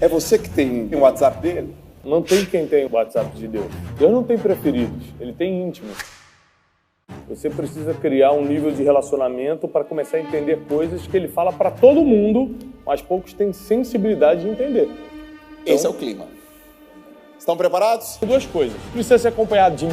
É você que tem o WhatsApp dele? Não tem quem tem o WhatsApp de Deus. Deus não tem preferidos, ele tem íntimos. Você precisa criar um nível de relacionamento para começar a entender coisas que ele fala para todo mundo, mas poucos têm sensibilidade de entender. Então, esse é o clima. Estão preparados? Duas coisas. Precisa ser acompanhado de mim.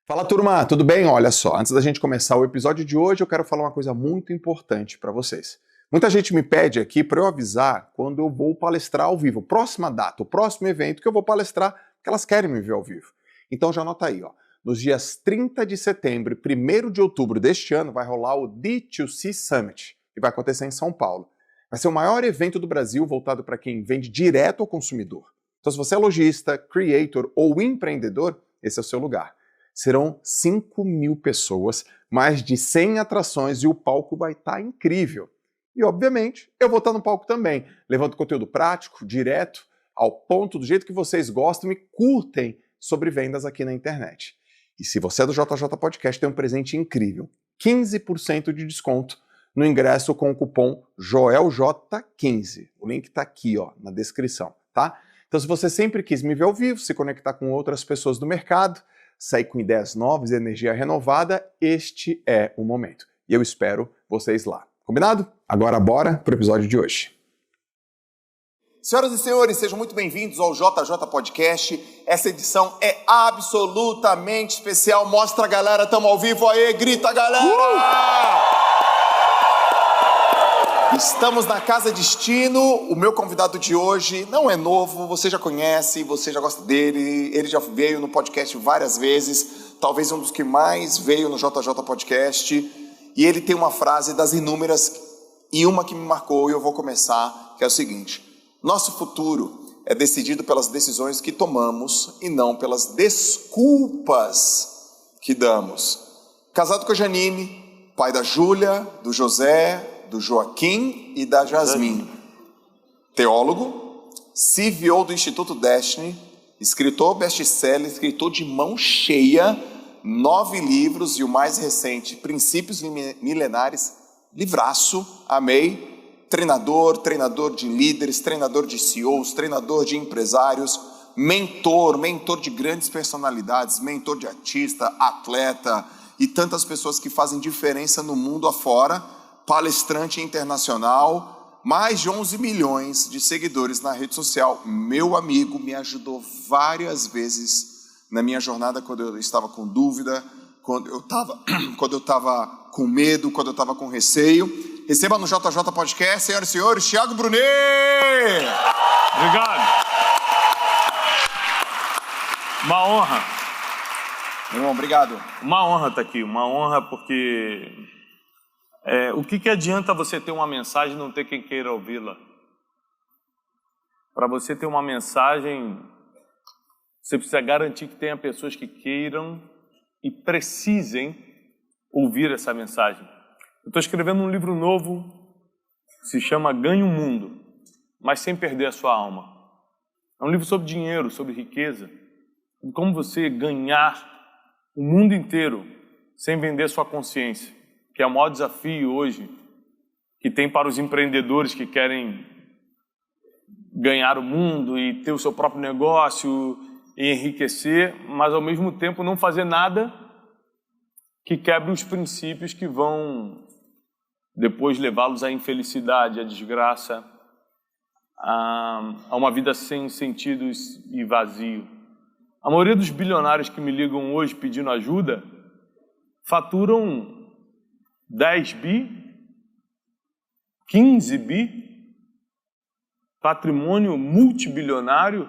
Fala, turma, tudo bem? Olha só, antes da gente começar o episódio de hoje, eu quero falar uma coisa muito importante para vocês. Muita gente me pede aqui para eu avisar quando eu vou palestrar ao vivo. Próxima data, o próximo evento que eu vou palestrar, que elas querem me ver ao vivo. Então já anota aí, ó. Nos dias 30 de setembro e 1º de outubro deste ano vai rolar o D2C Summit, que vai acontecer em São Paulo. Vai ser o maior evento do Brasil voltado para quem vende direto ao consumidor. Então se você é lojista, creator ou empreendedor, esse é o seu lugar. Serão 5.000 pessoas, mais de 100 atrações e o palco vai estar incrível. E, obviamente, eu vou estar no palco também, levando conteúdo prático, direto, ao ponto, do jeito que vocês gostam e curtem sobre vendas aqui na internet. E se você é do JJ Podcast, tem um presente incrível. 15% de desconto no ingresso com o cupom JOELJ15. O link está aqui, ó, na descrição, tá? Então, se você sempre quis me ver ao vivo, se conectar com outras pessoas do mercado, sair com ideias novas e energia renovada, este é o momento. E eu espero vocês lá. Combinado? Agora bora pro episódio de hoje. Senhoras e senhores, sejam muito bem-vindos ao JJ Podcast. Essa edição é absolutamente especial. Mostra a galera, tamo ao vivo aí, grita galera! Estamos na Casa Destino. O meu convidado de hoje não é novo, você já conhece, você já gosta dele. Ele já veio no podcast várias vezes, talvez um dos que mais veio no JJ Podcast. E ele tem uma frase das inúmeras e uma que me marcou, e eu vou começar, que é o seguinte: nosso futuro é decidido pelas decisões que tomamos e não pelas desculpas que damos. Casado com a Janine, pai da Júlia, do José, do Joaquim e da Jasmine. Teólogo, CVO do Instituto Destiny, escritor best-seller, escritor de mão cheia, 9 livros e o mais recente, Princípios Milenares, livraço, amei. Treinador de líderes, treinador de CEOs, treinador de empresários, mentor de grandes personalidades, mentor de artista, atleta e tantas pessoas que fazem diferença no mundo afora, palestrante internacional, mais de 11 milhões de seguidores na rede social. Meu amigo me ajudou várias vezes na minha jornada, quando eu estava com dúvida, quando eu estava com medo, quando eu estava com receio. Receba no JJ Podcast, senhoras e senhores, Thiago Brunet! Obrigado. Uma honra. Meu irmão, obrigado. Uma honra estar aqui, uma honra porque o que adianta você ter uma mensagem e não ter quem queira ouvi-la? Para você ter uma mensagem, você precisa garantir que tenha pessoas que queiram e precisem ouvir essa mensagem. Eu estou escrevendo um livro novo, se chama Ganhe o Mundo, mas sem perder a sua alma. É um livro sobre dinheiro, sobre riqueza, como você ganhar o mundo inteiro sem vender sua consciência, que é o maior desafio hoje que tem para os empreendedores que querem ganhar o mundo e ter o seu próprio negócio e enriquecer, mas ao mesmo tempo não fazer nada que quebre os princípios que vão depois levá-los à infelicidade, à desgraça, a uma vida sem sentido e vazio. A maioria dos bilionários que me ligam hoje pedindo ajuda faturam 10 bi, 15 bi, patrimônio multibilionário,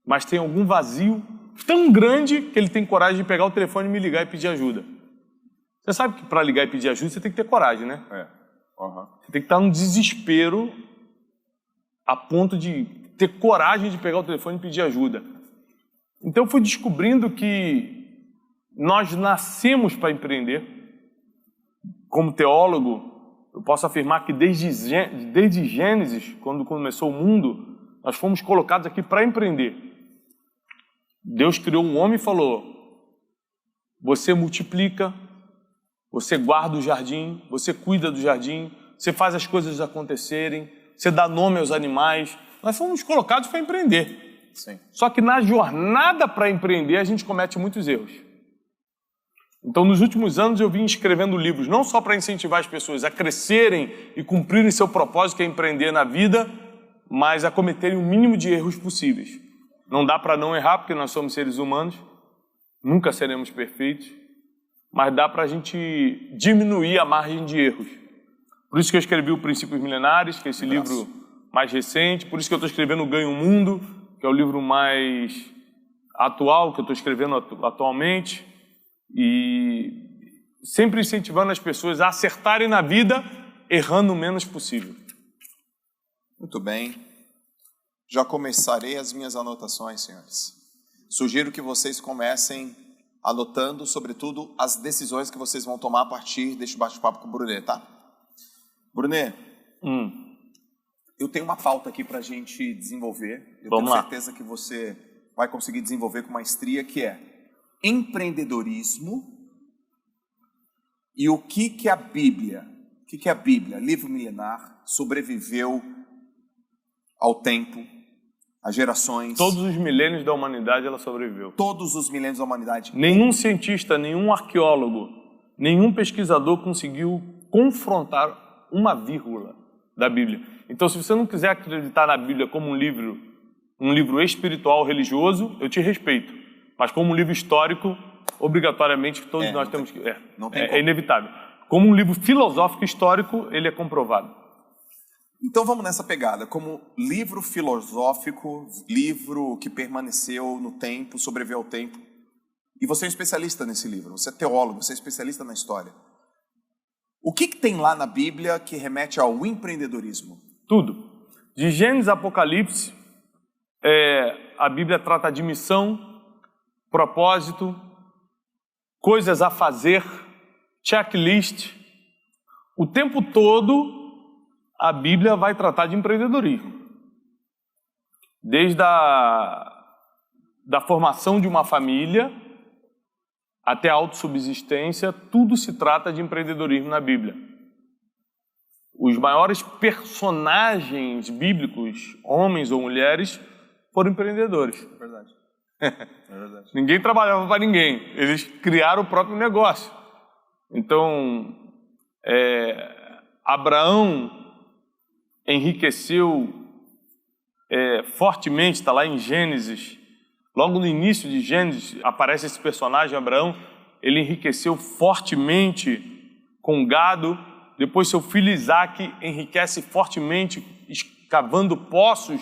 mas tem algum vazio tão grande que ele tem coragem de pegar o telefone e me ligar e pedir ajuda. Você sabe que para ligar e pedir ajuda você tem que ter coragem, né? Você tem que estar num desespero a ponto de ter coragem de pegar o telefone e pedir ajuda. Então eu fui descobrindo que nós nascemos para empreender. Como teólogo, eu posso afirmar que desde Gênesis, quando começou o mundo, nós fomos colocados aqui para empreender. Deus criou um homem e falou: você multiplica, você guarda o jardim, você cuida do jardim, você faz as coisas acontecerem, você dá nome aos animais. Nós fomos colocados para empreender. Sim. Só que na jornada para empreender, a gente comete muitos erros. Então, nos últimos anos, eu vim escrevendo livros, não só para incentivar as pessoas a crescerem e cumprirem seu propósito, que é empreender na vida, mas a cometerem o mínimo de erros possíveis. Não dá para não errar, porque nós somos seres humanos, nunca seremos perfeitos, mas dá para a gente diminuir a margem de erros. Por isso que eu escrevi o Princípios Milenares, que é esse livro mais recente, por isso que eu estou escrevendo o Ganho o Mundo, que é o livro mais atual, que eu estou escrevendo atualmente, e sempre incentivando as pessoas a acertarem na vida, errando o menos possível. Muito bem. Já começarei as minhas anotações, senhores. Sugiro que vocês comecem anotando, sobretudo, as decisões que vocês vão tomar a partir deste bate-papo com o Brunet, tá? Brunet, eu tenho uma pauta aqui para a gente desenvolver. Eu tenho certeza que você vai conseguir desenvolver com maestria, que é empreendedorismo e o que a Bíblia, livro milenar, sobreviveu ao tempo, às gerações. Todos os milênios da humanidade ela sobreviveu. Todos os milênios da humanidade. Nenhum cientista, nenhum arqueólogo, nenhum pesquisador conseguiu confrontar uma vírgula da Bíblia. Então, se você não quiser acreditar na Bíblia como um livro espiritual, religioso, eu te respeito. Mas como um livro histórico, obrigatoriamente, todos nós temos que... É inevitável. Como um livro filosófico histórico, ele é comprovado. Então vamos nessa pegada. Como livro filosófico, livro que permaneceu no tempo, sobreviveu ao tempo. E você é um especialista nesse livro, você é teólogo, você é especialista na história. O que tem lá na Bíblia que remete ao empreendedorismo? Tudo. De Gênesis a Apocalipse, a Bíblia trata de missão, propósito, coisas a fazer, checklist. O tempo todo, a Bíblia vai tratar de empreendedorismo. Desde da formação de uma família até a autossubsistência, tudo se trata de empreendedorismo na Bíblia. Os maiores personagens bíblicos, homens ou mulheres, foram empreendedores. É verdade. É verdade. Ninguém trabalhava para ninguém. Eles criaram o próprio negócio. Então, Abraão enriqueceu fortemente, está lá em Gênesis. Logo no início de Gênesis aparece esse personagem, Abraão. Ele enriqueceu fortemente com gado. Depois seu filho Isaac enriquece fortemente escavando poços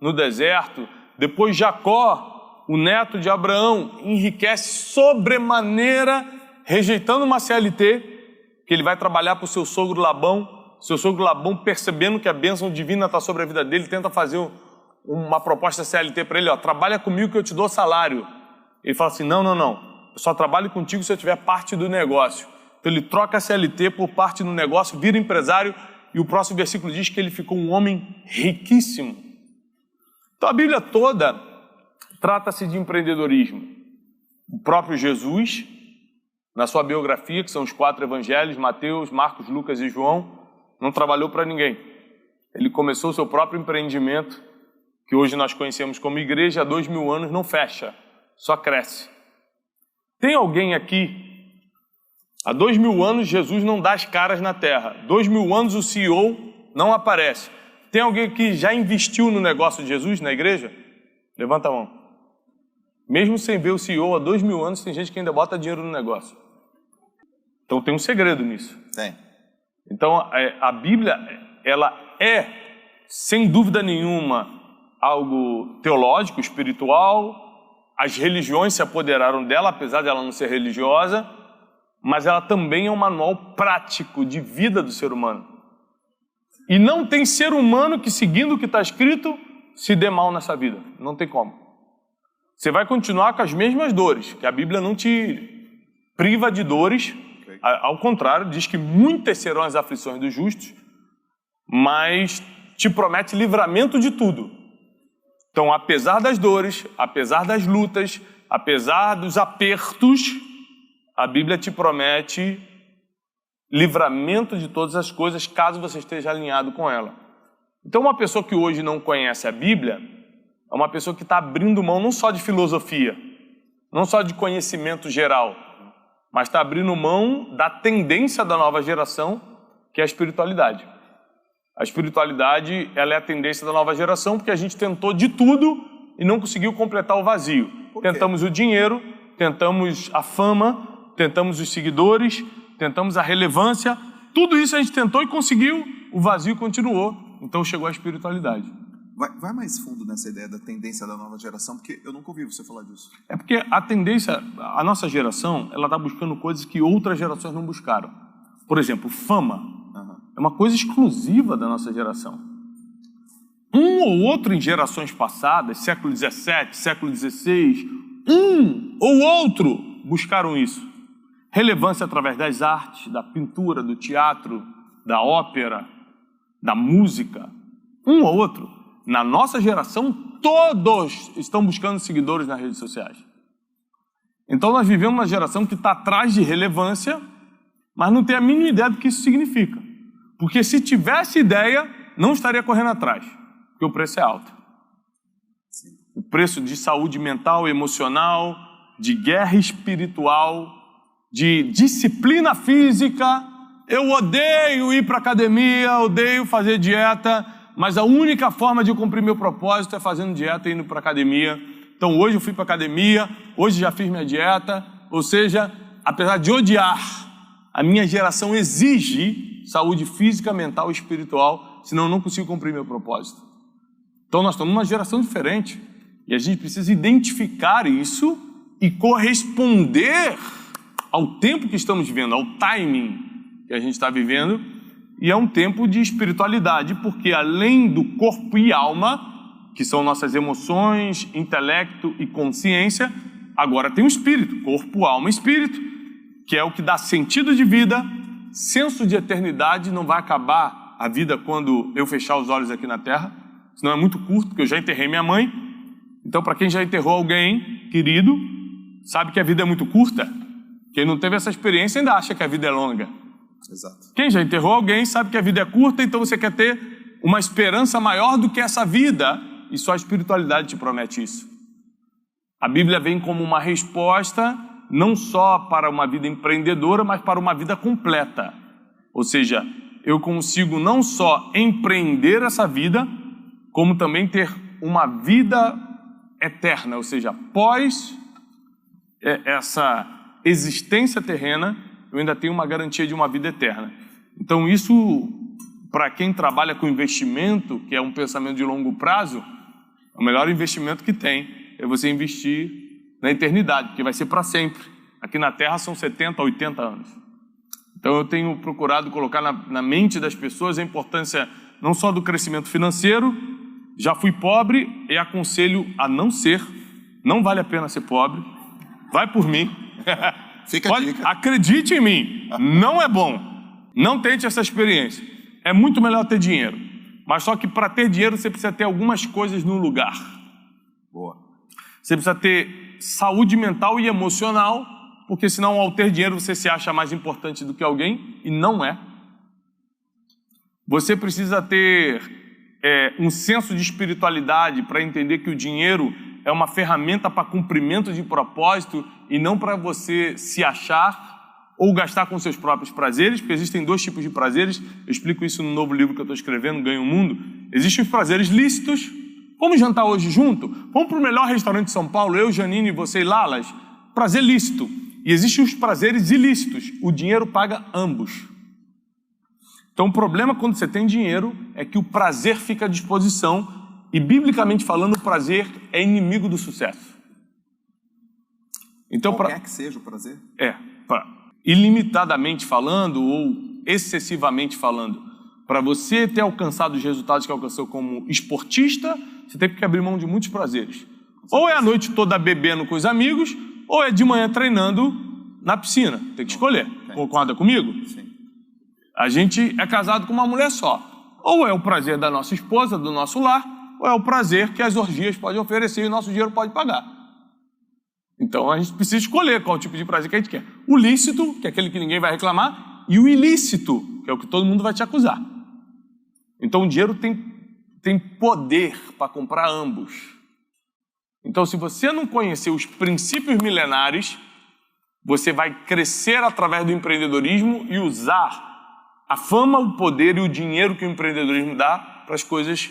no deserto. Depois Jacó, o neto de Abraão, enriquece sobremaneira, rejeitando uma CLT, que ele vai trabalhar para o seu sogro Labão. Seu sogro Labão, percebendo que a bênção divina está sobre a vida dele, tenta fazer uma proposta CLT para ele, trabalha comigo que eu te dou salário. Ele fala assim, não, eu só trabalho contigo se eu tiver parte do negócio. Então ele troca a CLT por parte do negócio, vira empresário, e o próximo versículo diz que ele ficou um homem riquíssimo. Então a Bíblia toda trata-se de empreendedorismo. O próprio Jesus, na sua biografia, que são os 4 evangelhos, Mateus, Marcos, Lucas e João, não trabalhou para ninguém. Ele começou o seu próprio empreendimento, que hoje nós conhecemos como igreja, há 2000 anos, não fecha, só cresce. Tem alguém aqui, há 2000 anos Jesus não dá as caras na terra, 2000 anos o CEO não aparece. Tem alguém que já investiu no negócio de Jesus, na igreja? Levanta a mão. Mesmo sem ver o CEO há 2000 anos, tem gente que ainda bota dinheiro no negócio. Então tem um segredo nisso. Tem. Então a Bíblia, ela é, sem dúvida nenhuma, algo teológico, espiritual. As religiões se apoderaram dela, apesar de ela não ser religiosa, mas ela também é um manual prático de vida do ser humano. E não tem ser humano que, seguindo o que está escrito, se dê mal nessa vida. Não tem como. Você vai continuar com as mesmas dores, que a Bíblia não te priva de dores. Ao contrário, diz que muitas serão as aflições dos justos, mas te promete livramento de tudo. Então, apesar das dores, apesar das lutas, apesar dos apertos, a Bíblia te promete livramento de todas as coisas, caso você esteja alinhado com ela. Então, uma pessoa que hoje não conhece a Bíblia é uma pessoa que está abrindo mão não só de filosofia, não só de conhecimento geral, mas está abrindo mão da tendência da nova geração, que é a espiritualidade. A espiritualidade, ela é a tendência da nova geração, porque a gente tentou de tudo e não conseguiu completar o vazio. Tentamos o dinheiro, tentamos a fama, tentamos os seguidores, tentamos a relevância, tudo isso a gente tentou e conseguiu, o vazio continuou, então chegou a espiritualidade. Vai mais fundo nessa ideia da tendência da nova geração, porque eu nunca ouvi você falar disso. É porque a tendência, a nossa geração, ela está buscando coisas que outras gerações não buscaram. Por exemplo, fama é uma coisa exclusiva da nossa geração. Um ou outro em gerações passadas, século XVII, século XVI, um ou outro buscaram isso. Relevância através das artes, da pintura, do teatro, da ópera, da música. Um ou outro. Na nossa geração, todos estão buscando seguidores nas redes sociais. Então nós vivemos uma geração que está atrás de relevância, mas não tem a mínima ideia do que isso significa. Porque se tivesse ideia, não estaria correndo atrás, porque o preço é alto. O preço de saúde mental, emocional, de guerra espiritual, de disciplina física. Eu odeio ir para academia, odeio fazer dieta, mas a única forma de eu cumprir meu propósito é fazendo dieta e indo para academia. Então hoje eu fui para academia, hoje já fiz minha dieta, ou seja, apesar de odiar, a minha geração exige saúde física, mental e espiritual, senão eu não consigo cumprir meu propósito. Então nós estamos numa geração diferente e a gente precisa identificar isso e corresponder ao tempo que estamos vivendo, ao timing que a gente está vivendo, e é um tempo de espiritualidade, porque além do corpo e alma, que são nossas emoções, intelecto e consciência, agora tem o espírito, corpo, alma e espírito, que é o que dá sentido de vida, senso de eternidade. Não vai acabar a vida quando eu fechar os olhos aqui na terra, senão é muito curto, porque eu já enterrei minha mãe. Então, para quem já enterrou alguém querido, sabe que a vida é muito curta. Quem não teve essa experiência ainda acha que a vida é longa. Exato. Quem já enterrou alguém sabe que a vida é curta, então você quer ter uma esperança maior do que essa vida, e só a espiritualidade te promete isso. A Bíblia vem como uma resposta não só para uma vida empreendedora, mas para uma vida completa. Ou seja, eu consigo não só empreender essa vida, como também ter uma vida eterna, ou seja, após essa existência terrena, eu ainda tenho uma garantia de uma vida eterna. Então isso, para quem trabalha com investimento, que é um pensamento de longo prazo, o melhor investimento que tem é você investir na eternidade, porque vai ser para sempre. Aqui na Terra são 70, 80 anos. Então eu tenho procurado colocar na mente das pessoas a importância não só do crescimento financeiro. Já fui pobre e aconselho a não ser. Não vale a pena ser pobre. Vai por mim. Fica a dica. Acredite em mim, não é bom. Não tente essa experiência. É muito melhor ter dinheiro. Mas só que para ter dinheiro você precisa ter algumas coisas no lugar. Boa. Você precisa ter saúde mental e emocional, porque senão ao ter dinheiro você se acha mais importante do que alguém, e não é. Você precisa ter um senso de espiritualidade para entender que o dinheiro é uma ferramenta para cumprimento de propósito e não para você se achar ou gastar com seus próprios prazeres, porque existem dois tipos de prazeres. Eu explico isso no novo livro que eu estou escrevendo, Ganho o Mundo. Existem os prazeres lícitos. Vamos jantar hoje junto? Vamos para o melhor restaurante de São Paulo, eu, Janine, você e Lalas? Prazer lícito. E existem os prazeres ilícitos. O dinheiro paga ambos. Então o problema quando você tem dinheiro é que o prazer fica à disposição e, biblicamente falando, o prazer é inimigo do sucesso. Então, Qualquer que seja o prazer? Ilimitadamente falando ou excessivamente falando, para você ter alcançado os resultados que alcançou como esportista, você tem que abrir mão de muitos prazeres. Ou é a noite toda bebendo com os amigos, ou é de manhã treinando na piscina. Tem que escolher. Concorda comigo? Sim. A gente é casado com uma mulher só. Ou é o prazer da nossa esposa, do nosso lar, ou é o prazer que as orgias podem oferecer e o nosso dinheiro pode pagar. Então a gente precisa escolher qual tipo de prazer que a gente quer. O lícito, que é aquele que ninguém vai reclamar, e o ilícito, que é o que todo mundo vai te acusar. Então o dinheiro tem poder para comprar ambos. Então, se você não conhecer os princípios milenares, você vai crescer através do empreendedorismo e usar a fama, o poder e o dinheiro que o empreendedorismo dá para as coisas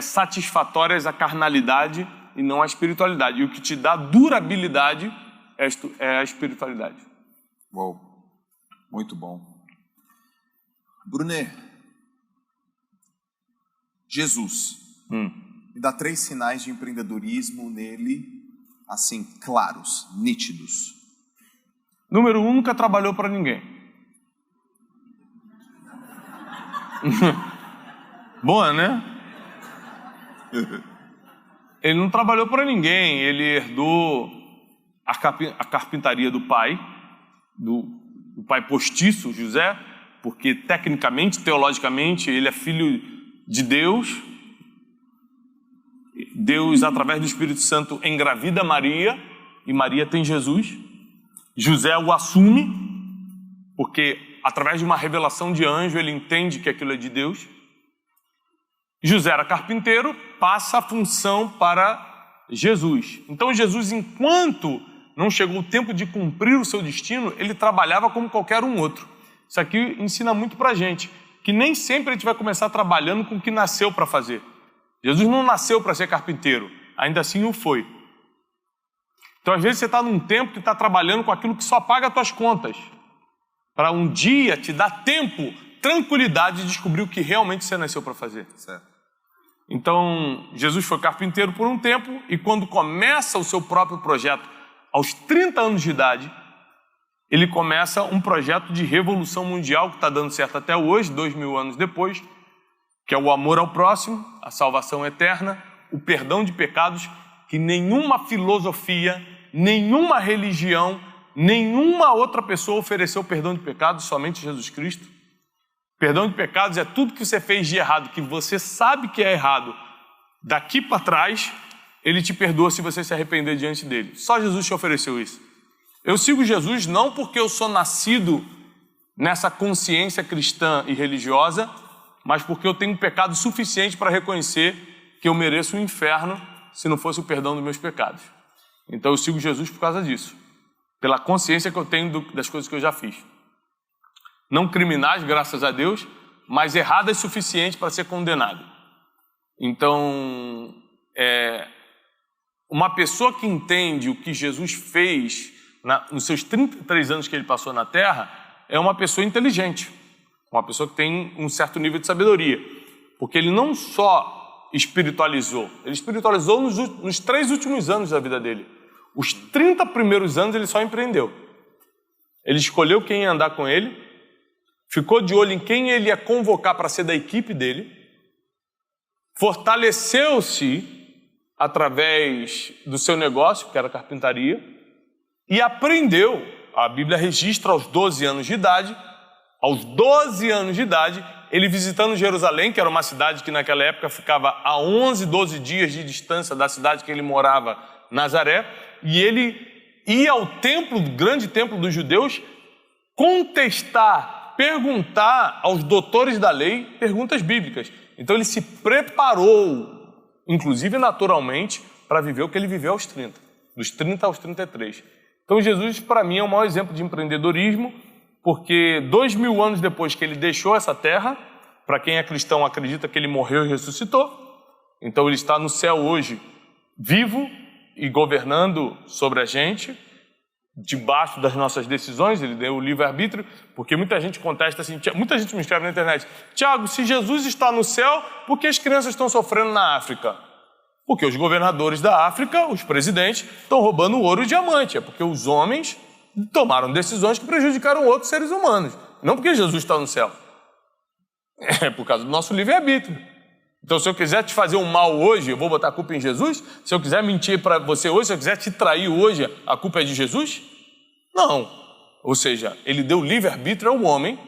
satisfatórias à carnalidade e não à espiritualidade. E o que te dá durabilidade é a espiritualidade. Uou, muito bom. Brunet, Jesus, me dá 3 sinais de empreendedorismo nele, assim, claros, nítidos. Número 1, nunca trabalhou para ninguém. Boa, né? Ele não trabalhou para ninguém, ele herdou a carpintaria do pai, do pai postiço, José, porque tecnicamente, teologicamente, ele é filho de Deus. Deus, através do Espírito Santo, engravida Maria, e Maria tem Jesus. José o assume, porque através de uma revelação de anjo, ele entende que aquilo é de Deus. José era carpinteiro, passa a função para Jesus. Então Jesus, enquanto não chegou o tempo de cumprir o seu destino, ele trabalhava como qualquer um outro. Isso aqui ensina muito para a gente, que nem sempre a gente vai começar trabalhando com o que nasceu para fazer. Jesus não nasceu para ser carpinteiro, ainda assim o foi. Então, às vezes, você está num tempo que está trabalhando com aquilo que só paga as tuas contas, para um dia te dar tempo, tranquilidade de descobrir o que realmente você nasceu para fazer. Certo. Então, Jesus foi carpinteiro por um tempo, e quando começa o seu próprio projeto, aos 30 anos de idade, ele começa um projeto de revolução mundial que está dando certo até hoje, 2000 anos depois, que é o amor ao próximo, a salvação eterna, o perdão de pecados, que nenhuma filosofia, nenhuma religião, nenhuma outra pessoa ofereceu perdão de pecados, somente Jesus Cristo. Perdão de pecados é tudo que você fez de errado, que você sabe que é errado. Daqui para trás, ele te perdoa se você se arrepender diante dele. Só Jesus te ofereceu isso. Eu sigo Jesus não porque eu sou nascido nessa consciência cristã e religiosa, mas porque eu tenho pecado suficiente para reconhecer que eu mereço o inferno se não fosse o perdão dos meus pecados. Então eu sigo Jesus por causa disso, pela consciência que eu tenho das coisas que eu já fiz. Não criminais, graças a Deus, mas erradas o suficiente para ser condenado. Então, uma pessoa que entende o que Jesus fez nos seus 33 anos que ele passou na Terra, é uma pessoa inteligente, uma pessoa que tem um certo nível de sabedoria, porque ele não só espiritualizou, ele espiritualizou nos 3 últimos anos da vida dele. Os 30 primeiros anos ele só empreendeu. Ele escolheu quem ia andar com ele, ficou de olho em quem ele ia convocar para ser da equipe dele, fortaleceu-se através do seu negócio, que era a carpintaria, e aprendeu. A Bíblia registra aos 12 anos de idade, ele visitando Jerusalém, que era uma cidade que naquela época ficava a 11, 12 dias de distância da cidade que ele morava, Nazaré, e ele ia ao templo, o grande templo dos judeus, contestar, perguntar aos doutores da lei perguntas bíblicas. Então ele se preparou, inclusive naturalmente, para viver o que ele viveu aos 30, dos 30 aos 33. Então Jesus, para mim, é o maior exemplo de empreendedorismo, porque 2000 anos depois que ele deixou essa terra, para quem é cristão acredita que ele morreu e ressuscitou, então ele está no céu hoje, vivo e governando sobre a gente, debaixo das nossas decisões. Ele deu o livre-arbítrio, porque muita gente contesta assim, muita gente me escreve na internet: Tiago, se Jesus está no céu, por que as crianças estão sofrendo na África? Porque os governadores da África, os presidentes, estão roubando ouro e diamante. É porque os homens tomaram decisões que prejudicaram outros seres humanos, não porque Jesus está no céu. É por causa do nosso livre-arbítrio. Então, se eu quiser te fazer um mal hoje, eu vou botar a culpa em Jesus? Se eu quiser mentir para você hoje, se eu quiser te trair hoje, a culpa é de Jesus? Não. Ou seja, ele deu livre-arbítrio ao homem.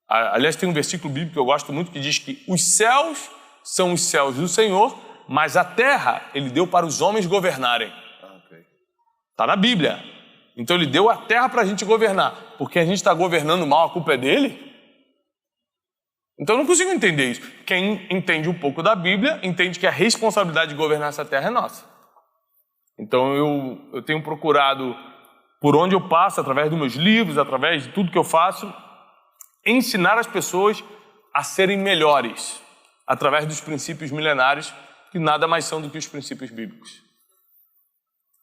Aliás, tem um versículo bíblico que eu gosto muito que diz que os céus são os céus do Senhor, mas a terra ele deu para os homens governarem. Está na Bíblia. Então ele deu a terra para a gente governar. Porque a gente está governando mal, a culpa é dele? Então eu não consigo entender isso. Quem entende um pouco da Bíblia, entende que a responsabilidade de governar essa terra é nossa. Então eu tenho procurado, por onde eu passo, através dos meus livros, através de tudo que eu faço, ensinar as pessoas a serem melhores, através dos princípios milenários, que nada mais são do que os princípios bíblicos.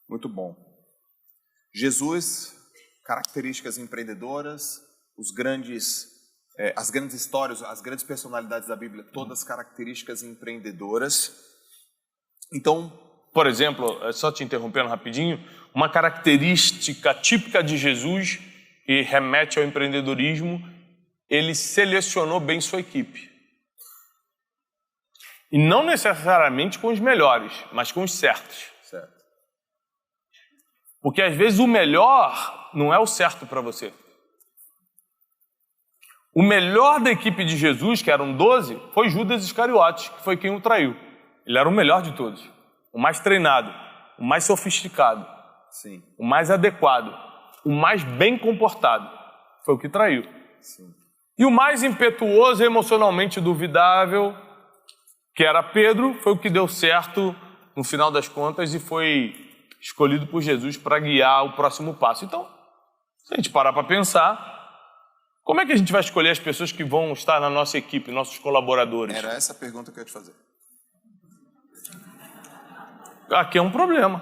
Muito bom. Jesus, características empreendedoras, as grandes histórias, as grandes personalidades da Bíblia, todas características empreendedoras. Então, por exemplo, só te interrompendo rapidinho, uma característica típica de Jesus que remete ao empreendedorismo, ele selecionou bem sua equipe. E não necessariamente com os melhores, mas com os certos. certo. Porque às vezes o melhor não é o certo para você. O melhor da equipe de Jesus, que eram 12, foi Judas Iscariotes, que foi quem o traiu. Ele era o melhor de todos. O mais treinado, o mais sofisticado, Sim. o mais adequado, o mais bem comportado. Foi o que traiu. Sim. E o mais impetuoso e emocionalmente duvidável, que era Pedro, foi o que deu certo no final das contas e foi escolhido por Jesus para guiar o próximo passo. Então, se a gente parar para pensar, como é que a gente vai escolher as pessoas que vão estar na nossa equipe, nossos colaboradores? Era essa a pergunta que eu ia te fazer. Aqui é um problema.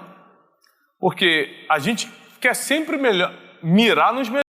Porque a gente quer sempre mirar nos melhores.